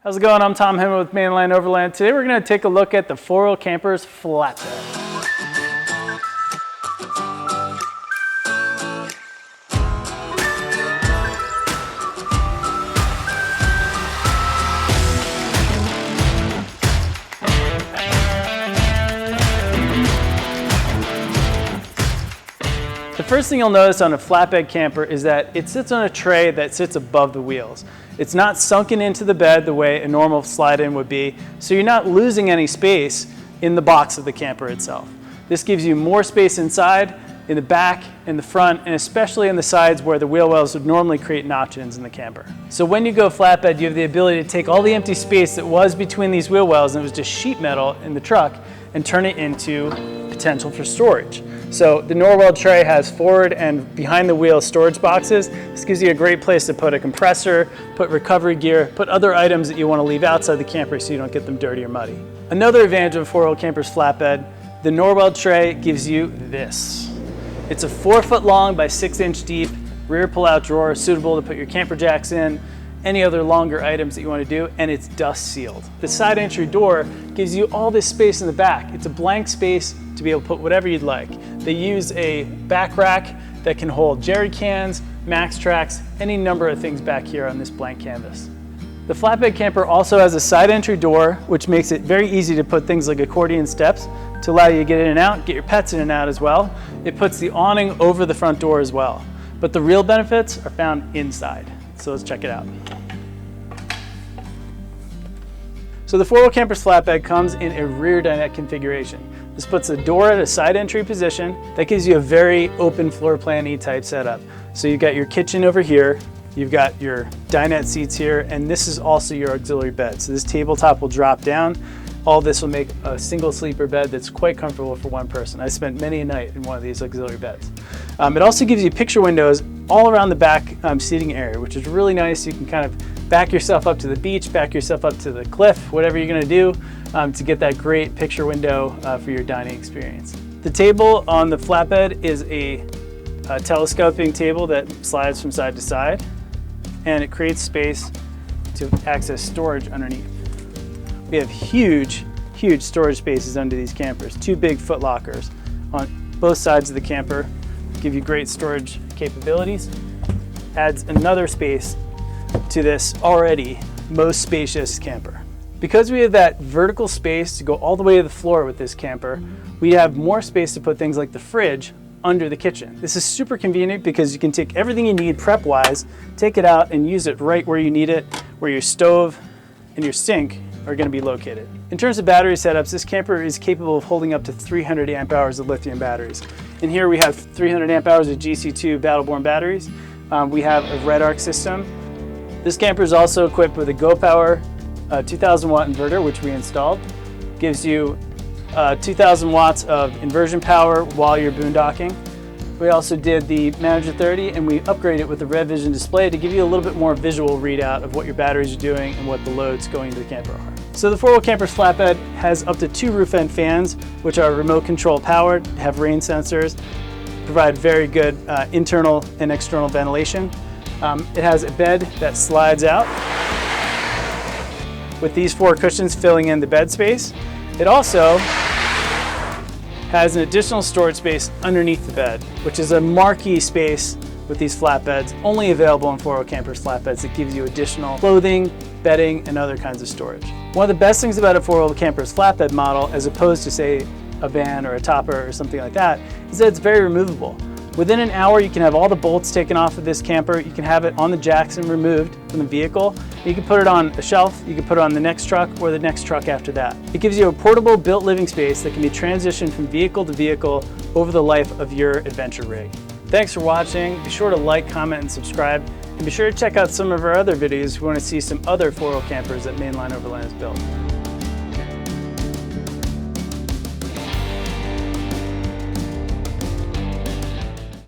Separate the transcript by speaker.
Speaker 1: How's it going? I'm Tom Henman with Mainline Overland. Today we're going to take a look at the 4-wheel camper's flatbed. The first thing you'll notice on a flatbed camper is that it sits on a tray that sits above the wheels. It's not sunken into the bed the way a normal slide-in would be, so you're not losing any space in the box of the camper itself. This gives you more space inside, in the back, in the front, and especially in the sides where the wheel wells would normally create notch-ins in the camper. So when you go flatbed, you have the ability to take all the empty space that was between these wheel wells, and it was just sheet metal in the truck, and turn it into potential for storage. So the Norwell tray has forward and behind the wheel storage boxes. This gives you a great place to put a compressor, put recovery gear, put other items that you want to leave outside the camper so you don't get them dirty or muddy. Another advantage of a 4-wheel camper's flatbed, the Norwell tray gives you this. It's a 4-foot long by 6-inch deep rear pull-out drawer suitable to put your camper jacks in, any other longer items that you want to do, and it's dust sealed. The side entry door gives you all this space in the back. It's a blank space to be able to put whatever you'd like. They use a back rack that can hold jerry cans, max tracks, any number of things back here on this blank canvas. The flatbed camper also has a side entry door, which makes it very easy to put things like accordion steps to allow you to get in and out, get your pets in and out as well. It puts the awning over the front door as well. But the real benefits are found inside. So let's check it out. So the 4-wheel camper's flatbed comes in a rear dinette configuration. This puts the door at a side entry position. That gives you a very open floor plan-y type setup. So you've got your kitchen over here, you've got your dinette seats here, and this is also your auxiliary bed. So this tabletop will drop down. All this will make a single sleeper bed that's quite comfortable for one person. I spent many a night in one of these auxiliary beds. It also gives you picture windows all around the back seating area, which is really nice. You can kind of back yourself up to the beach, back yourself up to the cliff, whatever you're gonna do to get that great picture window for your dining experience. The table on the flatbed is a telescoping table that slides from side to side, and it creates space to access storage underneath. We have huge storage spaces under these campers. 2 big foot lockers on both sides of the camper. Give you great storage capabilities. Adds another space to this already most spacious camper. Because we have that vertical space to go all the way to the floor with this camper, we have more space to put things like the fridge under the kitchen. This is super convenient because you can take everything you need prep-wise, take it out and use it right where you need it, where your stove and your sink are going to be located. In terms of battery setups, this camper is capable of holding up to 300 amp hours of lithium batteries. In here we have 300 amp hours of GC2 Battle-Born batteries. We have a Red Arc system. This camper is also equipped with a GoPower 2000 watt inverter, which we installed. Gives you 2000 watts of inversion power while you're boondocking. We also did the Manager 30 and we upgraded it with the Red Vision display to give you a little bit more visual readout of what your batteries are doing and what the loads going into the camper are. So the 4-wheel camper's flatbed has up to 2 roof vent fans, which are remote control powered, have rain sensors, provide very good internal and external ventilation. It has a bed that slides out with these 4 cushions filling in the bed space. It also has an additional storage space underneath the bed, which is a marquee space with these flatbeds, only available on 4-wheel campers flatbeds that gives you additional clothing, bedding, and other kinds of storage. One of the best things about a 4-wheel camper's flatbed model, as opposed to say a van or a topper or something like that, is that it's very removable. Within an hour, you can have all the bolts taken off of this camper. You can have it on the jacks and removed from the vehicle. You can put it on a shelf, you can put it on the next truck or the next truck after that. It gives you a portable built living space that can be transitioned from vehicle to vehicle over the life of your adventure rig. Thanks for watching. Be sure to like, comment, and subscribe. And be sure to check out some of our other videos if you want to see some other 4-wheel campers that Mainline Overland has built.